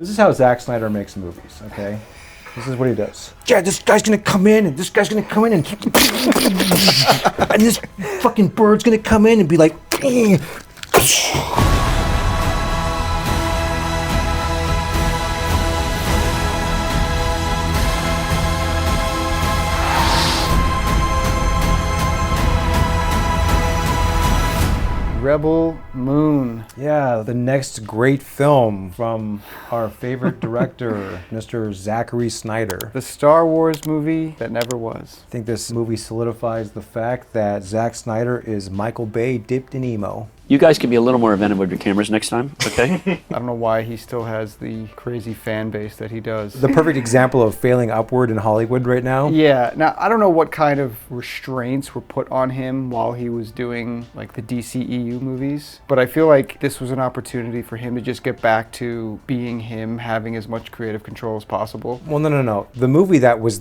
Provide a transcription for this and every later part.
This is how Zack Snyder makes movies, okay? This is what he does. Yeah, this guy's gonna come in, and this guy's gonna come in, and and this fucking bird's gonna come in and be like, Rebel Moon. yeah, the next great film from our favorite director, Mr. Zack Snyder. The Star Wars movie that never was. I think this movie solidifies the fact that Zack Snyder is Michael Bay dipped in emo. You guys can be a little more inventive with your cameras next time, okay? I don't know why he still has the crazy fan base that he does. The perfect example of failing upward in Hollywood right now. Yeah, now I don't know what kind of restraints were put on him while he was doing like the DCEU movies, but I feel like this was an opportunity for him to just get back to being him, having as much creative control as possible. Well, no. The movie that was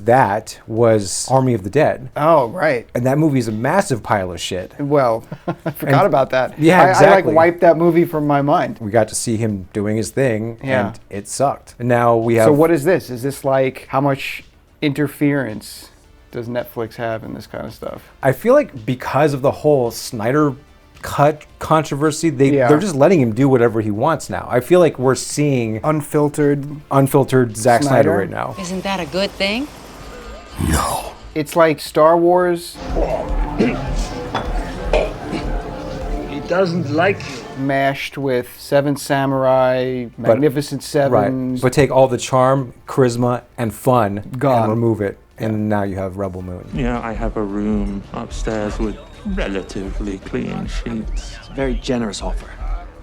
Army of the Dead. Oh, right. And that movie is a massive pile of shit. Well, I forgot about that. Yeah, I exactly. like wiped that movie from my mind. We got to see him doing his thing, Yeah. and it sucked. And now we have... So what is this? Is this like, how much interference does Netflix have in this kind of stuff? I feel like because of the whole Snyder cut controversy, they're just letting him do whatever he wants now. I feel like we're seeing Unfiltered Zack Snyder right now. Isn't that a good thing? No. It's like Star Wars doesn't like you. mashed with Seven Samurai, Magnificent Seven. Right. But take all the charm, charisma, and fun Gone. and remove it. And now you have Rebel Moon. Yeah, I have a room upstairs with relatively clean sheets. It's a very generous offer,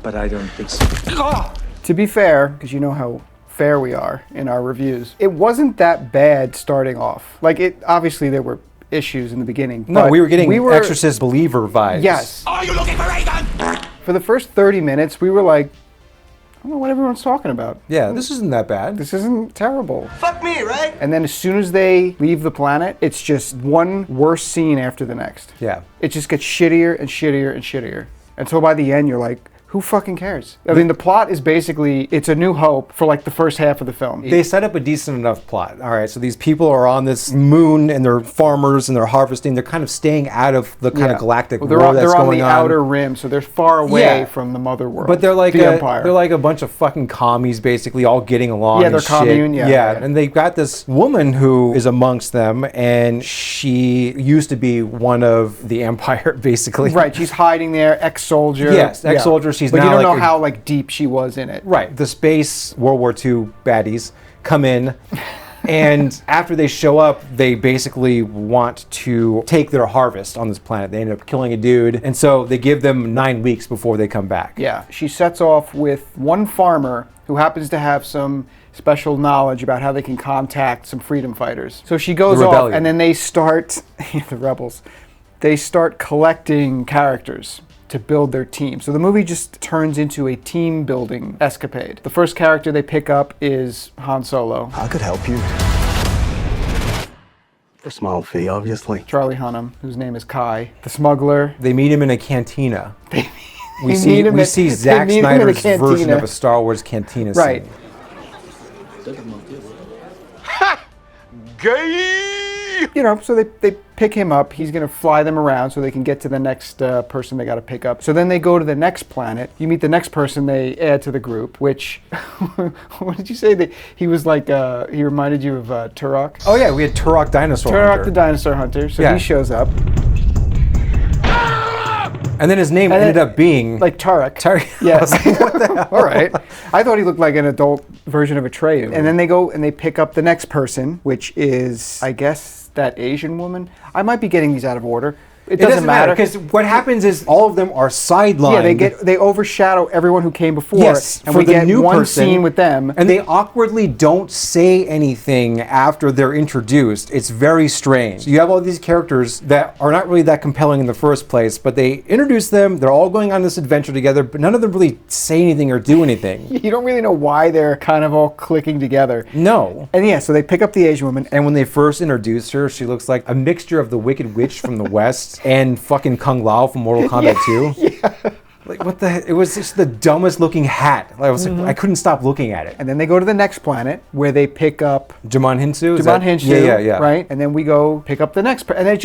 but I don't think so. To be fair, because you know how fair we are in our reviews, it wasn't that bad starting off. Like, it obviously there were issues in the beginning. No, but we were getting Exorcist believer vibes. Yes. Are you looking for Reagan? For the first 30 minutes, we were like, I don't know what everyone's talking about. Yeah, this isn't that bad. This isn't terrible. Fuck me, right? And then as soon as they leave the planet, it's just one worse scene after the next. Yeah. It just gets shittier and shittier and shittier. Until by the end, you're like, who fucking cares? I mean, the plot is basically, it's a new hope for like the first half of the film. They set up a decent enough plot. All right, so these people are on this moon and they're farmers and they're harvesting. They're kind of staying out of the kind of galactic war that's going on. They're on the outer rim, so they're far away from the mother world. But they're like the Empire. They're like a bunch of fucking commies, basically, all getting along. Yeah, they're and commune, shit. yeah. And they've got this woman who is amongst them, and she used to be one of the Empire, basically. Right, she's hiding there, ex-soldier. Yes, ex-soldier. She's but now you don't like know how like deep she was in it. Right. The space World War II baddies come in, and after they show up, they basically want to take their harvest on this planet. They end up killing a dude, and so they give them 9 weeks before they come back. Yeah, she sets off with one farmer who happens to have some special knowledge about how they can contact some freedom fighters. So she goes The off, rebellion. and then they start, the rebels, they start collecting characters to build their team. So the movie just turns into a team building escapade. The first character they pick up is Han Solo. I could help you. For a small fee, obviously. Charlie Hunnam, whose name is Kai. The smuggler. They meet him in a cantina. We meet see him Zack they meet him in a Snyder's version cantina. of a Star Wars cantina Right. scene. You know, so they pick him up. He's going to fly them around so they can get to the next person they got to pick up. So then they go to the next planet. You meet the next person they add to the group, which, what did you say? That he was like, he reminded you of Turok? Oh yeah, we had Turok Dinosaur Turok Hunter. the Dinosaur Hunter. So Yeah. he shows up. And then his name ended up being... Like Turok. Yes. Yes. What the hell? All right. I thought he looked like an adult version of Atreyu. And then they go and they pick up the next person, which is, I guess, that Asian woman. I might be getting these out of order. It doesn't matter because what happens is all of them are sidelined. Yeah, they overshadow everyone who came before. Yes, and for we the get new one person, scene with them. and they awkwardly don't say anything after they're introduced. It's very strange. You have all these characters that are not really that compelling in the first place, but they introduce them. They're all going on this adventure together, but none of them really say anything or do anything. You don't really know why they're kind of all clicking together. No. And yeah, so they pick up the Asian woman. And when they first introduced her, she looks like a mixture of the Wicked Witch from the West and fucking Kung Lao from Mortal Kombat 2. Yeah. Like, what the heck? It was just the dumbest looking hat. Like, I was like, I couldn't stop looking at it. And then they go to the next planet where they pick up Jamon Hinsu? Is Jamon that- Hinsu, Yeah. right? And then we go pick up the next, and they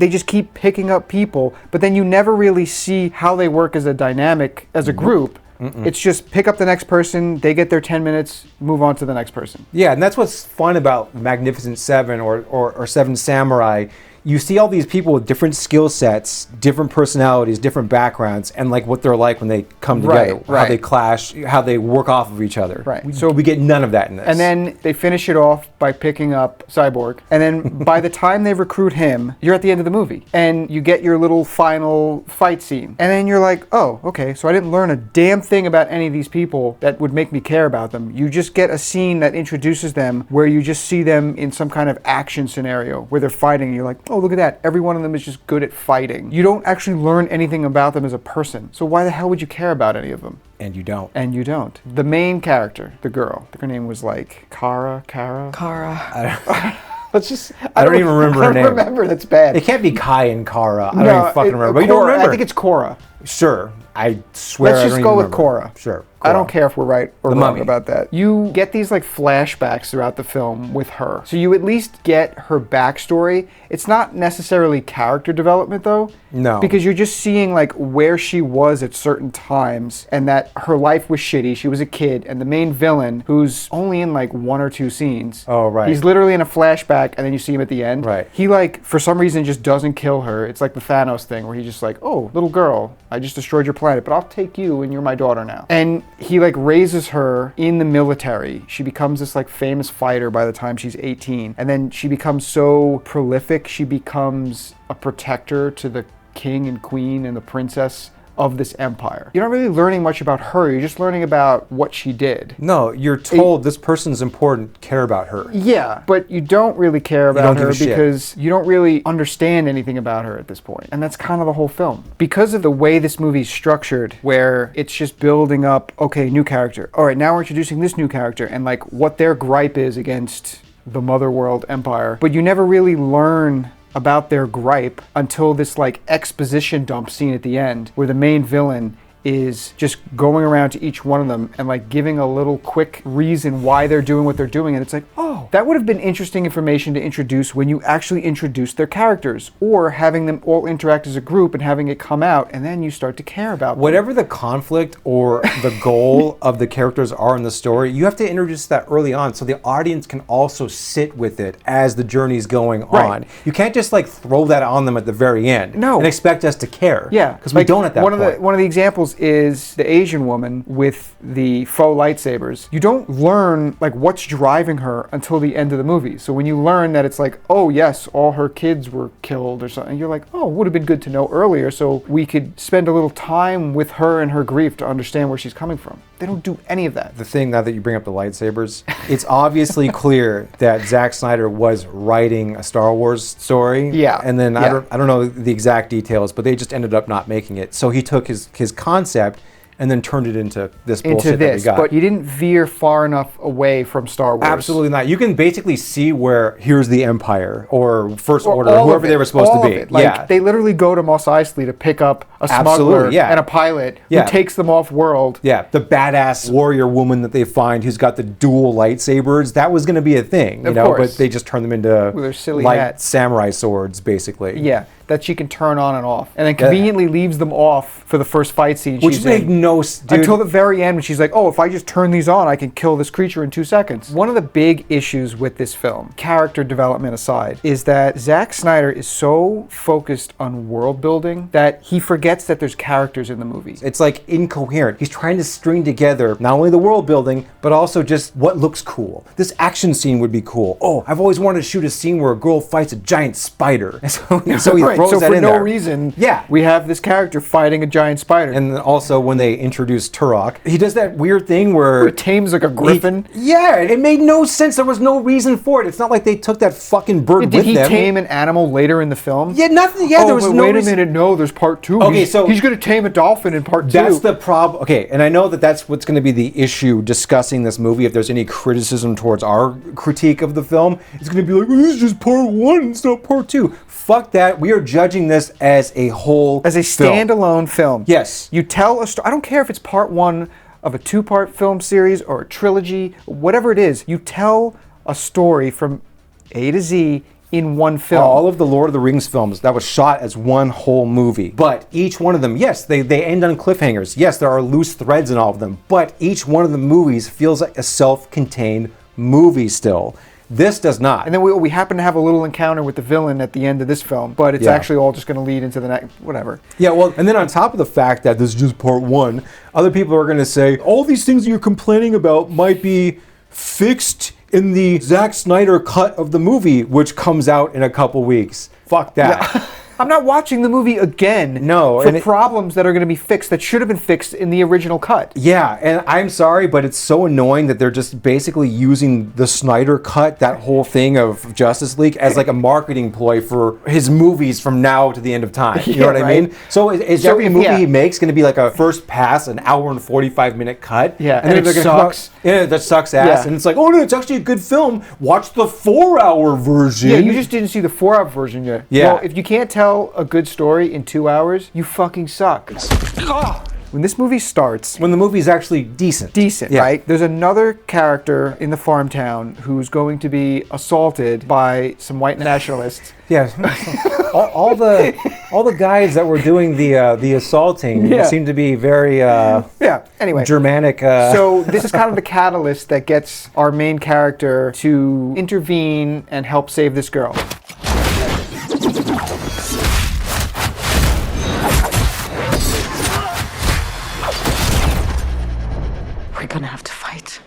just keep picking up people, but then you never really see how they work as a dynamic, as a group. It's just pick up the next person, they get their 10 minutes, move on to the next person. Yeah, and that's what's fun about Magnificent Seven or Seven Samurai. You see all these people with different skill sets, different personalities, different backgrounds, and like what they're like when they come together, Right. how they clash, how they work off of each other. Right. So we get none of that in this. And then they finish it off by picking up Cyborg. And then by the time they recruit him, you're at the end of the movie. And you get your little final fight scene. And then you're like, oh, okay, so I didn't learn a damn thing about any of these people that would make me care about them. You just get a scene that introduces them where you just see them in some kind of action scenario where they're fighting. And you're like, oh, look at that. Every one of them is just good at fighting. You don't actually learn anything about them as a person. So why the hell would you care about any of them? And you don't. And you don't. The main character, the girl, I think her name was like Kara. Let's just. I don't even remember her name. I don't remember. That's bad. It can't be Kai and Kara. I don't even fucking remember. But you don't Cora, remember. I think it's Cora. Sure. I swear. Let's I just don't go even with remember. Cora. Sure. I don't care if we're right or The wrong Mummy. about that. You get these like flashbacks throughout the film with her. So you at least get her backstory. It's not necessarily character development though. No. Because you're just seeing like where she was at certain times and that her life was shitty. She was a kid, and the main villain, who's only in like one or two scenes. Oh, right. He's literally in a flashback and then you see him at the end. Right. He like for some reason just doesn't kill her. It's like the Thanos thing where he's just like, oh, little girl, I just destroyed your planet, but I'll take you and you're my daughter now. And he like raises her in the military. She becomes this like famous fighter by the time she's 18. And then she becomes so prolific, she becomes a protector to the king and queen and the princess of this empire. You're not really learning much about her, you're just learning about what she did. No, you're told this person's important, care about her. Yeah, but you don't really care about don't give her a shit. because you don't really understand anything about her at this point. And that's kind of the whole film. Because of the way this movie's structured, where it's just building up, okay, new character. All right, now we're introducing this new character and like what their gripe is against the Mother World Empire. But you never really learn about their gripe until this like exposition dump scene at the end where the main villain is just going around to each one of them and like giving a little quick reason why they're doing what they're doing. And it's like, oh, that would have been interesting information to introduce when you actually introduced their characters, or having them all interact as a group and having it come out and then you start to care about them. Whatever the conflict or the goal of the characters are in the story, you have to introduce that early on so the audience can also sit with it as the journey's going Right. on. You can't just like throw that on them at the very end No. and expect us to care. Yeah, Because we don't at that one point. One of the examples is the Asian woman with the faux lightsabers. You don't learn like what's driving her until the end of the movie. So when you learn that it's like, oh yes, all her kids were killed or something, you're like, oh, would have been good to know earlier so we could spend a little time with her and her grief to understand where she's coming from. They don't do any of that. The thing, now that you bring up the lightsabers, it's obviously clear that Zack Snyder was writing a Star Wars story. Yeah. And then Yeah. I don't know the exact details, but they just ended up not making it. So he took his concept and then turned it into this bullshit Into that we this, got. but you didn't veer far enough away from Star Wars. Absolutely not. You can basically see where here's the Empire or First Order, all whoever of they it, were supposed all to of be. it. Like, they literally go to Mos Eisley to pick up a smuggler Absolutely, yeah. and a pilot Yeah. who takes them off world. Yeah, the badass warrior woman that they find who's got the dual lightsabers, that was going to be a thing, you Of know, course. but they just turned them into With their silly light hats. samurai swords, basically. Yeah, that she can turn on and off. And then conveniently leaves them off for the first fight scene Which she's made in. no dude. Until the very end when she's like, oh, if I just turn these on, I can kill this creature in 2 seconds. One of the big issues with this film, character development aside, is that Zack Snyder is so focused on world building that he forgets that there's characters in the movie. It's like incoherent. He's trying to string together not only the world building, but also just what looks cool. This action scene would be cool. Oh, I've always wanted to shoot a scene where a girl fights a giant spider. And so he Right, throws so that for in no there. reason, Yeah. we have this character fighting a giant spider. And then also when they introduce Turok, he does that weird thing where it tames like a griffin. Yeah, it made no sense. There was no reason for it. It's not like they took that fucking bird Did with he them. tame an animal later in the film? Yeah, nothing. Yeah, Oh, there was but no wait reason. a minute. No, there's part 2. Okay, so- he's going to tame a dolphin in part 2. That's the problem. Okay, and I know that that's what's going to be the issue discussing this movie. If there's any criticism towards our critique of the film, it's going to be like, well, this is just part 1, it's not part 2. Fuck that. We are judging this as a whole As a film. standalone film. Yes. You tell a story. I don't care if it's part one of a 2-part film series or a trilogy, whatever it is. You tell a story from A to Z in one film. All of the Lord of the Rings films, that was shot as one whole movie. But each one of them, yes, they end on cliffhangers. Yes, there are loose threads in all of them. But each one of the movies feels like a self-contained movie still. This does not. And then we happen to have a little encounter with the villain at the end of this film, but it's actually all just going to lead into the next, whatever. Yeah, well, and then on top of the fact that this is just part one, other people are going to say, all these things that you're complaining about might be fixed in the Zack Snyder cut of the movie, which comes out in a couple weeks. Fuck that. Yeah. I'm not watching the movie again No, for and problems that are going to be fixed that should have been fixed in the original cut. Yeah, and I'm sorry, but it's so annoying that they're just basically using the Snyder cut, that whole thing of Justice League, as like a marketing ploy for his movies from now to the end of time. You know what I mean? So is every movie he makes going to be like a first pass, an hour and 45-minute cut? Yeah, and then it sucks. Yeah, that sucks ass. Yeah. And it's like, oh no, it's actually a good film. Watch the 4-hour version. Yeah, you just didn't see the 4-hour version yet. Yeah. Well, if you can't tell a good story in 2 hours, you fucking suck. When this movie starts, when the movie's actually decent. Yeah. right? There's another character in the farm town who's going to be assaulted by some white nationalists. Yeah, all the guys that were doing the assaulting seem to be very Anyway, Germanic. So this is kind of the catalyst that gets our main character to intervene and help save this girl. We're gonna have to fight.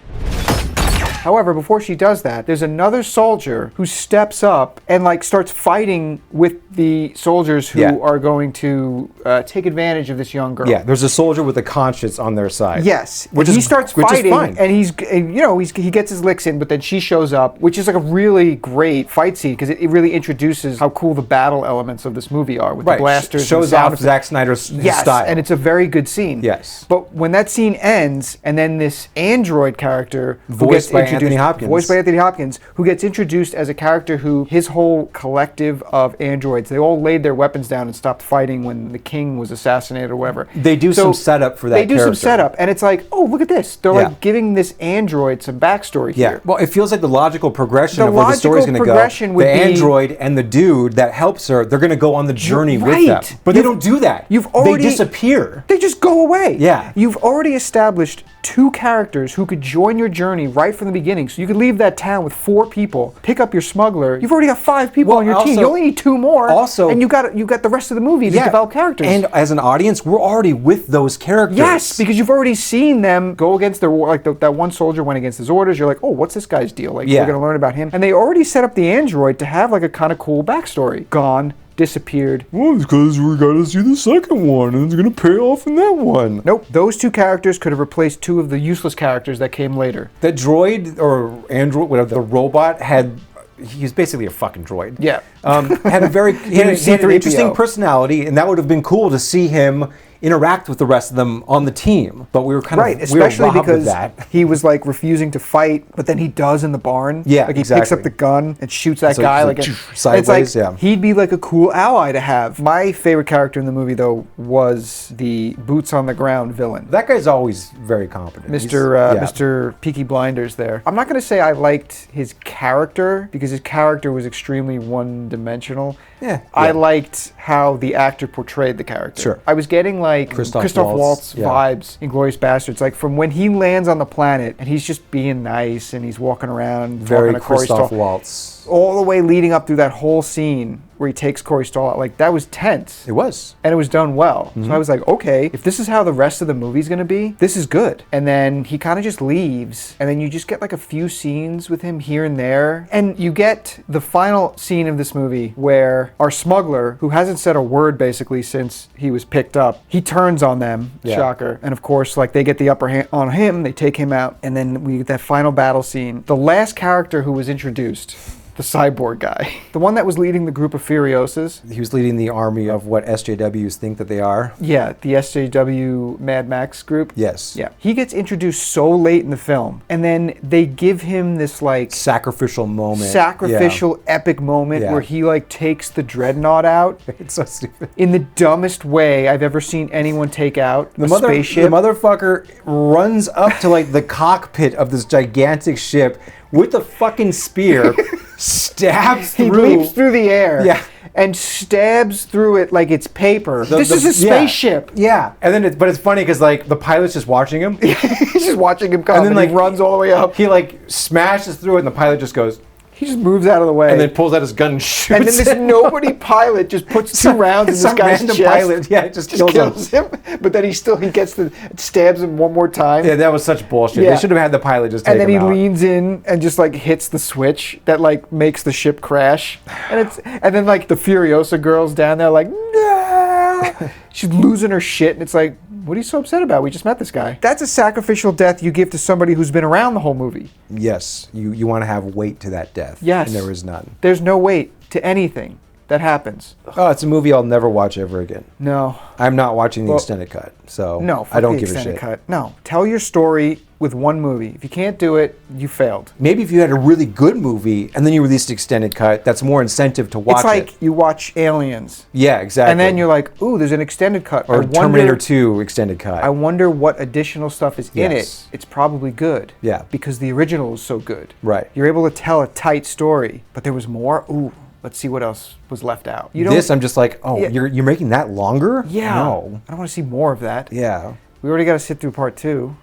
However, before she does that, there's another soldier who steps up and like starts fighting with the soldiers who are going to take advantage of this young girl. Yeah, there's a soldier with a conscience on their side. Yes, which he starts fighting, fine. and he gets his licks in, but then she shows up, which is like a really great fight scene because it really introduces how cool the battle elements of this movie are with the blasters. Shows and the sound off Zack Snyder's style. and it's a very good scene. Yes, but when that scene ends, and then this android character voiced by Anthony Hopkins, who gets introduced as a character who his whole collective of androids, they all laid their weapons down and stopped fighting when the king was assassinated or whatever. They do some setup for that. They do some setup, and it's like, oh, look at this. They're like giving this android some backstory here. Yeah. Well, it feels like the logical progression of where the story's going to go. The android and the dude that helps her, they're going to go on the journey with them. But they don't do that. They disappear. They just go away. Yeah. You've already established 2 characters who could join your journey right from the beginning. So you could leave that town with 4 people, pick up your smuggler. You've already got 5 people on your team. You only need 2 more. Also, and you got the rest of the movie to develop characters. And as an audience, we're already with those characters. Yes, because you've already seen them go against their war. Like that one soldier went against his orders. You're like, oh, what's this guy's deal? Like, we're going to learn about him. And they already set up the android to have like a kind of cool backstory. Gone. Disappeared. Well, it's because we got to see the second one, and it's going to pay off in that one. Nope. Those 2 characters could have replaced 2 of the useless characters that came later. That droid or android, whatever, the robot had. He's basically a fucking droid. Yeah. Had a very he had an interesting personality, and that would have been cool to see him interact with the rest of them on the team. But we were kind of especially because that. he was like refusing to fight, but then he does in the barn. Yeah, like he picks up the gun and shoots that guy like sideways. He'd be like a cool ally to have. My favorite character in the movie though was the boots on the ground villain. That guy's always very competent. Mr. Peaky Blinders there. I'm not going to say I liked his character because his character was extremely one-dimensional. Yeah. I liked how the actor portrayed the character. Sure. I was getting like Christoph Waltz vibes in Glorious Bastards. Like from when he lands on the planet and he's just being nice and he's walking around very talking to Christoph Waltz. All the way leading up through that whole scene where he takes Corey Stoll out, like that was tense. It was. And it was done well. So I was like, okay, if this is how the rest of the movie's gonna be, this is good. And then he kind of just leaves, and then you just get like a few scenes with him here and there. And you get the final scene of this movie where our smuggler, who hasn't said a word basically since he was picked up, he turns on them, shocker. And of course, like they get the upper hand on him, they take him out, and then we get that final battle scene. The last character who was introduced the cyborg guy. The one that was leading the group of Furiosas. He was leading the army of what SJWs think that they are. Yeah, the SJW Mad Max group. Yes. Yeah. He gets introduced so late in the film, and then they give him this like Sacrificial moment. sacrificial epic moment Yeah. where he like takes the dreadnought out Yeah. It's so stupid. in the dumbest way I've ever seen anyone take out a spaceship. The motherfucker runs up to like the cockpit of this gigantic ship with a fucking spear, stabs He through. leaps through the air Yeah. and stabs through it like it's paper. The- This the- is a yeah. spaceship. Yeah, and then but it's funny because like the pilot's just watching him. He's just watching him come, And then, and like, he runs all the way up. He like smashes through it, and the pilot just goes, He just moves out of the way. and then pulls out his gun and shoots. And then this him. nobody pilot just puts two rounds in this Some guy's random chest. pilot, yeah, just kills him. But then he gets stabs him one more time. Yeah, that was such bullshit. Yeah. They should have had the pilot just take And then him he out. leans in and just like hits the switch that like makes the ship crash. And then like the Furiosa girl's down there like, no! She's losing her shit, and it's like, what are you so upset about? We just met this guy. That's a sacrificial death you give to somebody who's been around the whole movie. Yes, you want to have weight to that death. Yes. And there is none. There's no weight to anything that happens. Oh, it's a movie I'll never watch ever again. No. I'm not watching the Well, extended cut, so No, I don't fuck the give a extended shit. cut. No, tell your story with one movie. If you can't do it, you failed. Maybe if you had a really good movie and then you released extended cut, that's more incentive to watch It's like it. you watch Aliens, Yeah, exactly. and then you're like, ooh, there's an extended cut. or Terminator 2 extended cut. I wonder what additional stuff is in it. Yes. It's probably good. Yeah. Because the original is so good. Right. You're able to tell a tight story, but there was more. Ooh, let's see what else was left out. You don't. This, I'm just like, oh, Yeah. you're making that longer? Yeah. No. I don't want to see more of that. Yeah. We already got to sit through part 2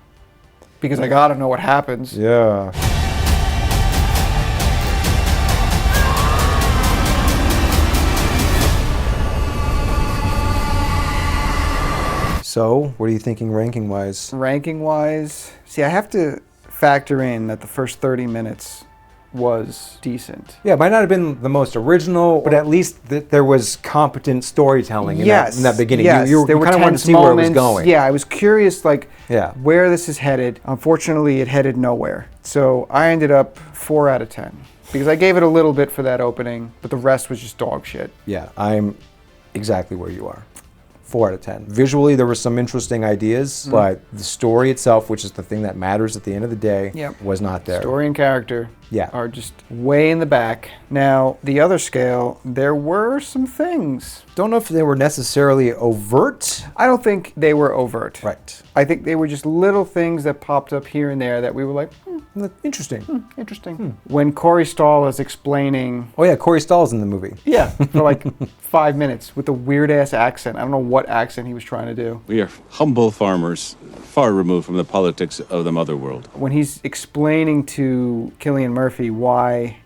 because I gotta know what happens. Yeah. So, what are you thinking ranking wise? Ranking wise, see, I have to factor in that the first 30 minutes was decent. Yeah, it might not have been the most original, but at least there was competent storytelling in, Yes, in that beginning. Yes, You there were kind of wanted to tense see where it was moments. going. Yeah, I was curious, like, Yeah. where this is headed. Unfortunately, it headed nowhere. So I ended up 4 out of 10 because I gave it a little bit for that opening, but the rest was just dog shit. Yeah, I'm exactly where you are. 4 out of 10. Visually, there were some interesting ideas, but the story itself, which is the thing that matters at the end of the day, Yep. was not there. Story and character Yeah. are just way in the back. Now, the other scale, there were some things. Don't know if they were necessarily overt. I don't think they were overt. Right. I think they were just little things that popped up here and there that we were like, Interesting. interesting. When Corey Stoll is explaining, Oh yeah, Corey Stoll's in the movie. yeah, for like 5 minutes with a weird ass accent. I don't know what accent he was trying to do. We are humble farmers, far removed from the politics of the mother world. When he's explaining to Cillian Murphy why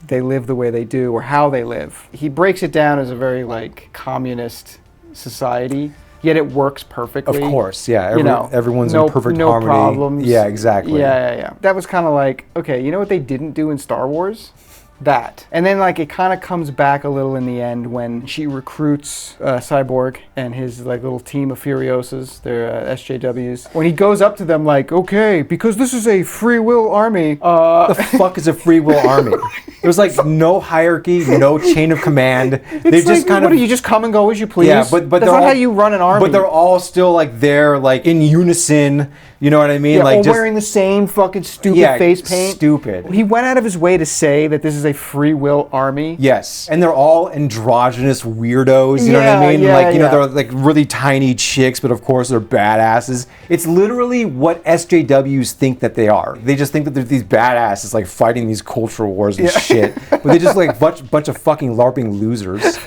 they live the way they do or how they live, he breaks it down as a very like communist society. Yet it works perfectly. Of course, yeah. You know, everyone's no, in perfect no harmony. problems. Yeah, exactly. Yeah. That was kind of like, okay, you know what they didn't do in Star Wars? That. And then like it kind of comes back a little in the end when she recruits Cyborg and his like little team of Furiosas, their SJWs. When he goes up to them like, okay, because this is a free will army. The fuck is a free will army? There's like no hierarchy, no chain of command. They It's just like, kind what of do you just come and go as you please? Yeah, but that's they're not all, how you run an army. But they're all still like there, like in unison. You know what I mean? yeah, like all just wearing the same fucking stupid yeah, face paint. Stupid. He went out of his way to say that this is a free will army. Yes, and they're all androgynous weirdos. You know what I Yeah, mean? yeah, Like you know, yeah. they're like really tiny chicks, but of course they're badasses. It's literally what SJWs think that they are. They just think that they're these badasses, like fighting these cultural wars and shit. But they just like bunch of fucking LARPing losers.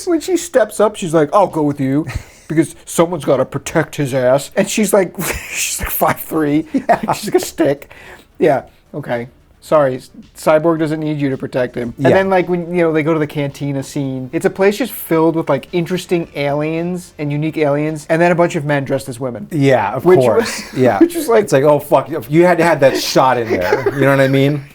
When she steps up, she's like, "I'll go with you." Because someone's got to protect his ass, and she's like 5'3". Yeah. She's like a stick. Yeah. Okay. Sorry, Cyborg doesn't need you to protect him. Yeah. And then like when they go to the cantina scene, it's a place just filled with like interesting aliens and unique aliens, and then a bunch of men dressed as women. Yeah, of Which course. was- Yeah. which was like- it's like, oh fuck, you had to have that shot in there. You know what I mean?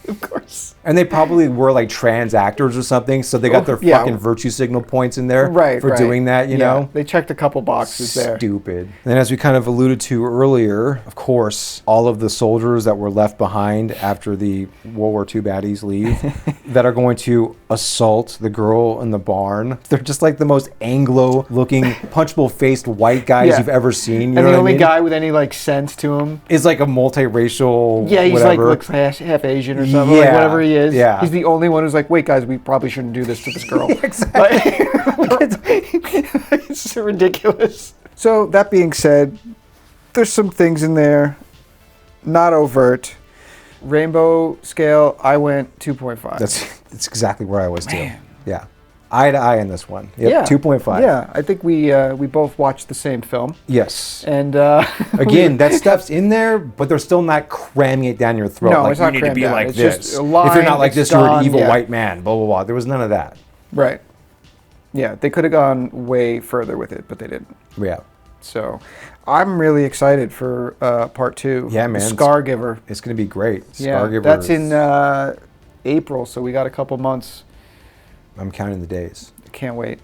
Of course. And they probably were like trans actors or something, so they got their Yeah. fucking virtue signal points in there Right, for right. doing that, you know? They checked a couple boxes there. Stupid. And as we kind of alluded to earlier, of course, all of the soldiers that were left behind after the World War II baddies leave that are going to assault the girl in the barn. They're just like the most Anglo-looking, punchable-faced white guys Yeah. you've ever seen. You And know the what I only mean? guy with any like sense to him. is like a multiracial. Yeah, he's whatever. like looks half Asian or something, like Yeah, whatever he is. yeah. He's the only one who's like, wait, guys, we probably shouldn't do this to this girl. Exactly. It's ridiculous. So that being said, there's some things in there, not overt. Rainbow scale, I went 2.5. That's exactly where I was too. Yeah, eye to eye in this one. Yep, yeah, 2.5. Yeah, I think we both watched the same film, Yes. and Again, that stuff's in there, but they're still not cramming it down your throat. No, like it's you not need to crammed be down. like It's this. just a If line, you're not like it's this, you're an gone, evil yeah. white man. Blah blah blah. There was none of that. right. Yeah, they could have gone way further with it, but they didn't. Yeah. So, I'm really excited for part 2. Yeah, man. The Scar Giver. It's gonna be great. Yeah, Scargiver that's is- in April, so we got a couple months. I'm counting the days. Can't wait.